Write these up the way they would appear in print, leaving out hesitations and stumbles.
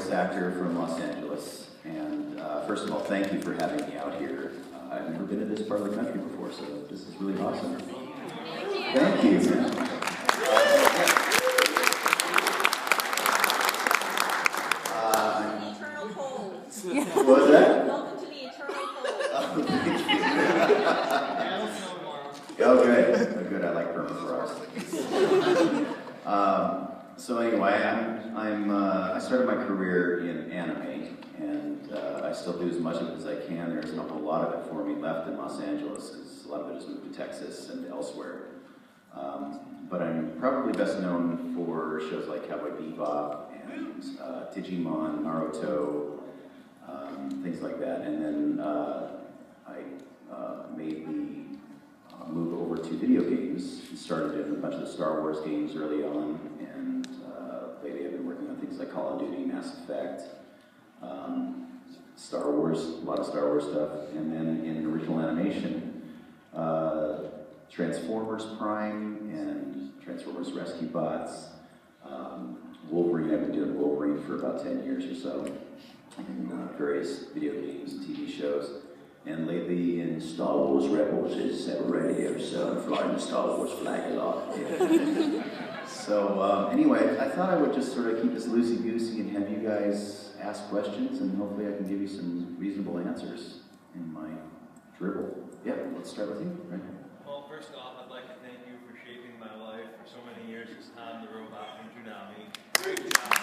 voice actor from Los Angeles. And first of all, thank you for having me out here. I've never been to this part of the country before, so this is really awesome. Thank you. Eternal cold. What was that? Welcome to the eternal cold. Oh, good. Oh, good. I like permafrost. So anyway, I started my career in anime, and I still do as much of it as I can. There isn't a whole lot of it for me left in Los Angeles, because a lot of it has moved to Texas and elsewhere. But I'm probably best known for shows like Cowboy Bebop and Digimon, Naruto, things like that. And then I made the move over to video games. Started in a bunch of the Star Wars games early on, and lately I've been working on things like Call of Duty, Mass Effect, Star Wars, a lot of Star Wars stuff, and then in original animation, Transformers Prime and Transformers Rescue Bots, Wolverine. I've been doing Wolverine for about 10 years or so, in various video games and TV shows. And lately in Star Wars Rebels is a radio, so I'm flying the Star Wars flag a lot. Yeah. So anyway, I thought I would just sort of keep this loosey-goosey and have you guys ask questions, and hopefully I can give you some reasonable answers in my dribble. Yeah, let's start with you, right? Well, first off, I'd like to thank you for shaping my life for so many years as Tom the Robot from Tsunami. Great job.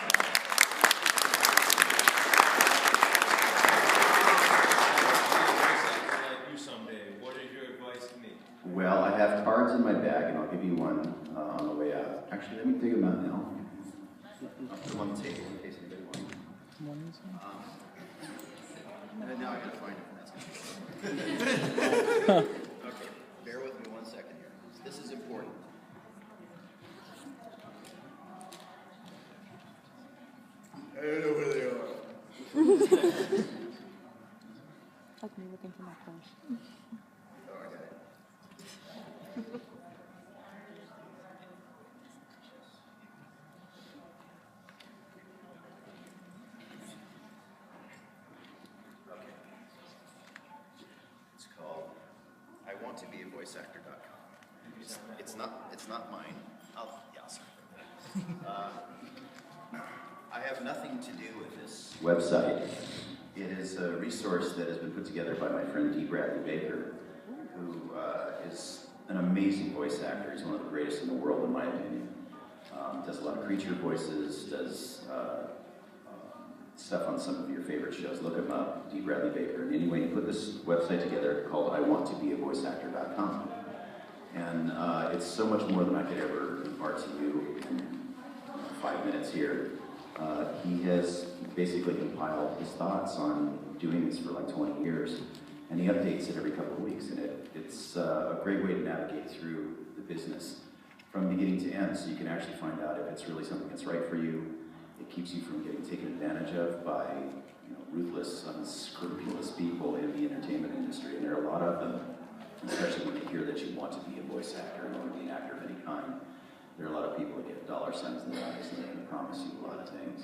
Well, I have cards in my bag, and I'll give you one on the way out. Actually, let me dig them out now. I'll put them on the table in case anybody wants. And now I gotta find it. Okay, bear with me 1 second here. This is important. I don't know where they are. Like me looking for my purse. Oh, I got it. Okay. It's called I Want to Be a Voice Actor.com. It's not mine. I'll start with that. I have nothing to do with this website. It is a resource that has been put together by my friend D. Bradley Baker, who is an amazing voice actor. He's one of the greatest in the world, in my opinion. Does a lot of creature voices, does stuff on some of your favorite shows. Look him up, D. Bradley Baker. And anyway, he put this website together called IWantToBeAVoiceActor.com. And it's so much more than I could ever impart to you in 5 minutes here. He has basically compiled his thoughts on doing this for like 20 years, and he updates it every couple of weeks, and it's a great way to navigate through the business from beginning to end, so you can actually find out if it's really something that's right for you. It keeps you from getting taken advantage of by ruthless, unscrupulous people in the entertainment industry, and there are a lot of them, especially when you hear that you want to be a voice actor and want to be an actor of any kind. There are a lot of people that get dollar signs in their eyes and they can promise you a lot of things.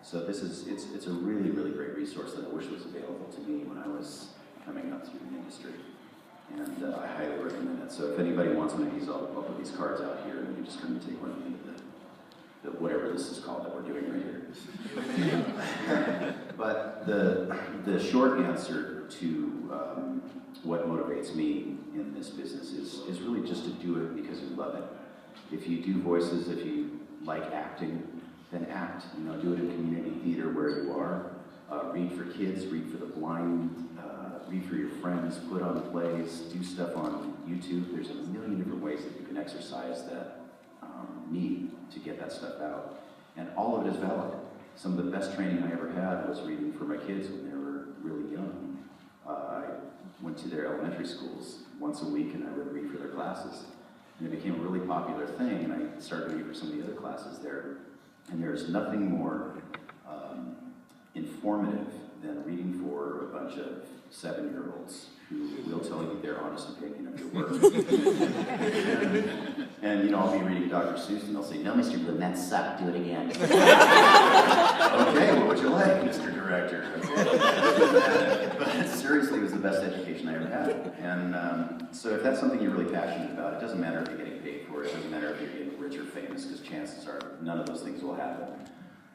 So it's a really, really great resource that I wish was available to me when I was coming up through the industry. And I highly recommend it. So if anybody wants one of these, I'll put these cards out here and you just come and take one of them into the whatever this is called that we're doing right here. But the short answer to what motivates me in this business is really just to do it because you love it. If you do voices, if you like acting, then act. Do it in community theater where you are. Read for kids, read for the blind, read for your friends, put on plays, do stuff on YouTube. There's a million different ways that you can exercise that need to get that stuff out. And all of it is valid. Some of the best training I ever had was reading for my kids when they were really young. I went to their elementary schools once a week and I would read for their classes. And it became a really popular thing, and I started doing it for some of the other classes there. And there's nothing more informative than reading for a bunch of 7-year-olds who will tell you their honest opinion of your work. And I'll be reading Dr. Seuss, and they'll say, "No, Mr. Blum, that sucked. Do it again." Okay, what would you best education I ever had. And so if that's something you're really passionate about, it doesn't matter if you're getting paid for it, it doesn't matter if you're getting rich or famous, because chances are none of those things will happen.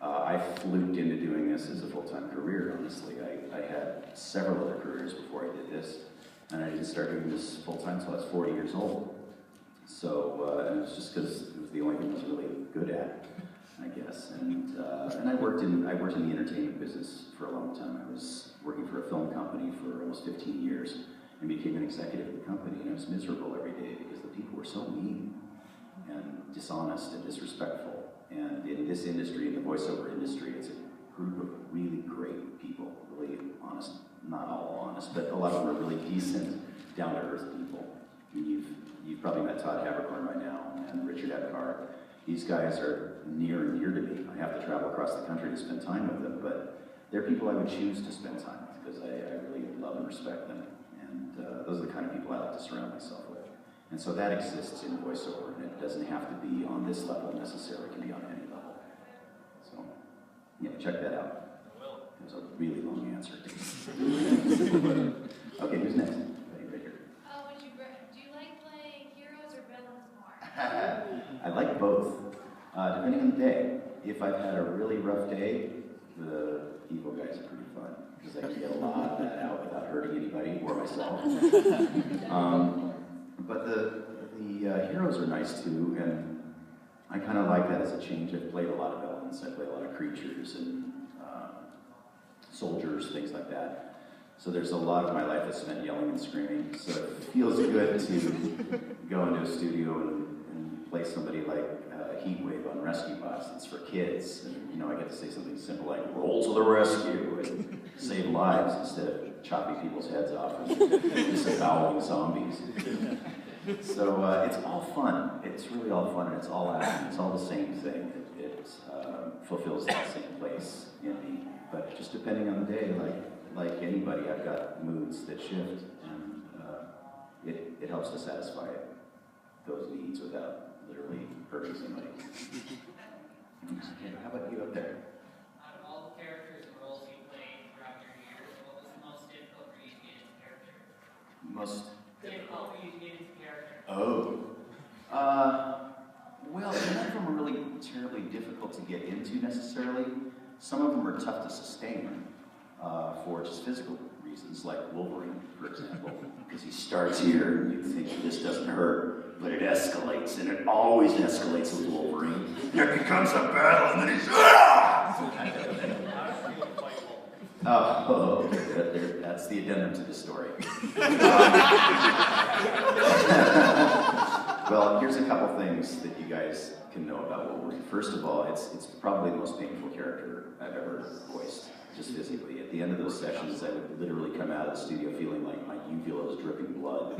I fluked into doing this as a full-time career, honestly. I had several other careers before I did this, and I didn't start doing this full-time until I was 40 years old. So, and it was just because it was the only thing I was really good at, I guess. And I worked in the entertainment business for a long time. I was working for a film company for almost 15 years and became an executive of the company, and I was miserable every day because the people were so mean and dishonest and disrespectful. And in this industry, in the voiceover industry, it's a group of really great people, really honest, not all honest, but a lot of them are really decent, down-to-earth people. You've probably met Todd Habercorn by now, and Richard Epcar. These guys are near and dear to me. I have to travel across the country to spend time with them, but they're people I would choose to spend time with because I really love and respect them. And those are the kind of people I like to surround myself with. And so that exists in voiceover, and it doesn't have to be on this level necessarily, it can be on any level. So, yeah, check that out. It was a really long answer. Okay, who's next? Right here. Do you like playing heroes or villains more? I like both, depending on the day. If I've had a really rough day, the evil guys are pretty fun, because I can get a lot of that out without hurting anybody or myself. But the heroes are nice too, and I kind of like that as a change. I've played a lot of villains, I play a lot of creatures and soldiers, things like that. So there's a lot of my life that's spent yelling and screaming. So it feels good to go into a studio and play somebody like Heatwave on Rescue Bots. It's for kids, and I get to say something simple like "roll to the rescue" and save lives instead of chopping people's heads off and disaboweling zombies. So it's all fun. It's really all fun, and it's all action. It's all the same thing. It fulfills that same place in me. But just depending on the day, like anybody, I've got moods that shift, and it helps to satisfy those needs without literally hurting somebody. Okay, how about you up there? Out of all the characters and roles you played throughout your years, what was the most difficult for you to get into character? Most Difficult for you to get into character? Oh. Well, none of them are really terribly difficult to get into necessarily. Some of them are tough to sustain for just physical reasons, like Wolverine, for example. Because he starts here and you think this doesn't hurt, but it escalates, and it always escalates with Wolverine. There becomes a battle, and then he's Oh, okay. That's the addendum to the story. Well, here's a couple things that you guys can know about Wolverine. First of all, it's probably the most painful character I've ever voiced, just physically. At the end of those sessions, I would literally come out of the studio feeling like my uvula was dripping blood.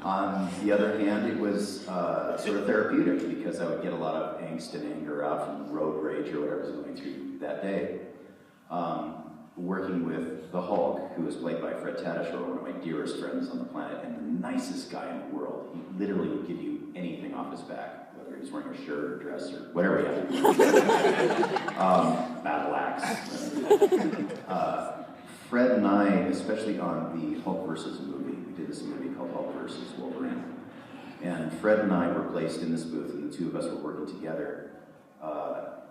On the other hand, it was sort of therapeutic because I would get a lot of angst and anger out from road rage or whatever I was going through that day. Working with the Hulk, who was played by Fred Tatasciore, one of my dearest friends on the planet, and the nicest guy in the world. He literally would give you anything off his back, whether he was wearing a shirt or dress or whatever he had. Battle axe. Fred and I, especially on the Hulk versus movie, we did this movie called Hulk versus Wolverine, and Fred and I were placed in this booth, and the two of us were working together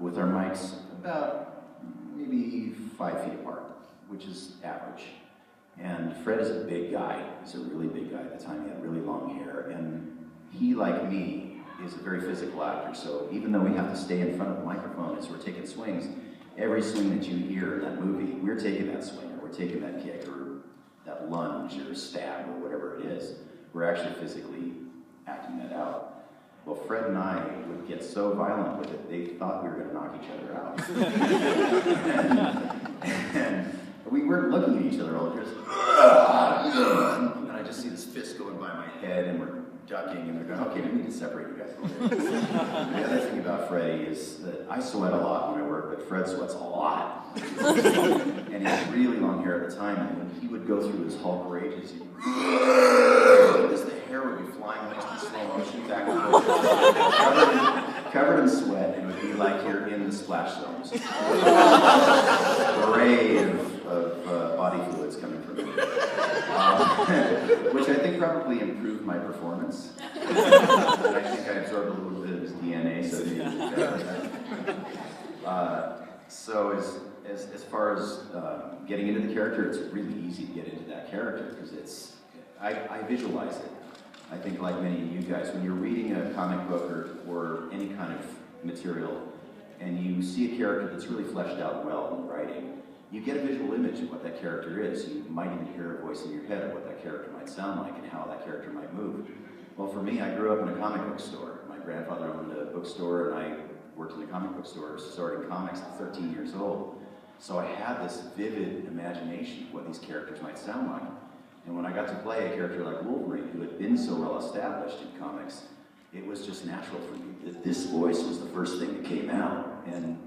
with our mics about maybe 5 feet apart, which is average. And Fred is a big guy. He's a really big guy. At the time, he had really long hair. And he, like me, is a very physical actor. So even though we have to stay in front of the microphone as we're taking swings, every swing that you hear in that movie, we're taking that swing, or we're taking that kick, or that lunge, or stab, or whatever it is. We're actually physically acting that out. Well, Fred and I would get so violent with it, they thought we were going to knock each other out. and we weren't looking at each other all the time. And I just see this fist going by my head, and we're ducking, and they're going, okay, we need to separate you guys a little bit. The other thing about Freddie is that I sweat a lot when I work, but Fred sweats a lot. And he had really long hair at the time, and when he would go through his Hulk rages, the hair would be flying almost in slow motion back and forth, covered in sweat, and it would be like you're in the splash zones. Brave body fluids coming from me, which I think probably improved my performance. And I think I absorbed a little bit of his DNA, so so as far as getting into the character, it's really easy to get into that character because I visualize it. I think like many of you guys, when you're reading a comic book or any kind of material, and you see a character that's really fleshed out well in the writing, you get a visual image of what that character is. You might even hear a voice in your head of what that character might sound like and how that character might move. Well, for me, I grew up in a comic book store. My grandfather owned a bookstore, and I worked in a comic book store sorting comics at 13 years old. So I had this vivid imagination of what these characters might sound like. And when I got to play a character like Wolverine, who had been so well established in comics, it was just natural for me that this voice was the first thing that came out. And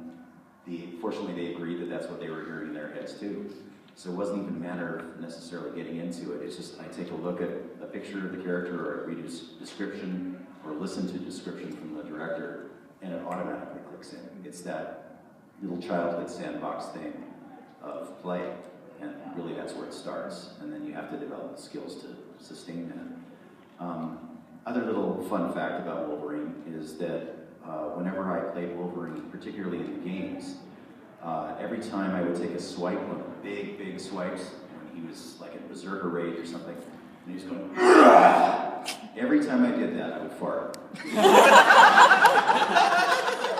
fortunately, they agreed that that's what they were hearing in their heads too. So it wasn't even a matter of necessarily getting into it. It's just I take a look at a picture of the character, or I read his description, or listen to a description from the director, and it automatically clicks in. It's that little childhood sandbox thing of play, and really that's where it starts. And then you have to develop the skills to sustain that. Other little fun fact about Wolverine is that whenever I played Wolverine, particularly in the games, every time I would take a swipe, one of the big swipes, when he was like in Berserker Rage or something, and he was going, every time I did that, I would fart.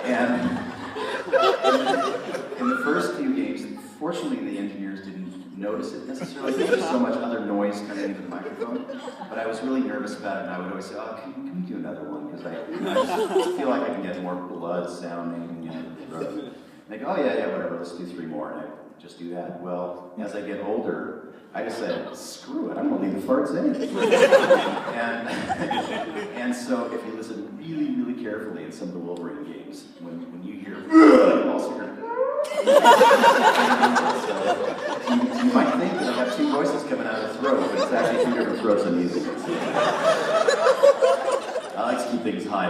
And in the first few games, fortunately the engineers didn't notice it necessarily because there's so much other noise coming into the microphone, but I was really nervous about it, and I would always say, oh, can we do another one? Because I just feel like I can get more blood sounding, you know, and they go, oh yeah, whatever, let's do 3 more, and I just do that. Well, as I get older, I just said, screw it, I'm going to leave the farts in. and so if you listen really carefully in some of the Wolverine games, when you hear, you also hear, you might think that I have 2 voices coming out of the throat, but it's actually 2 different throats I'm using. I like to keep things high.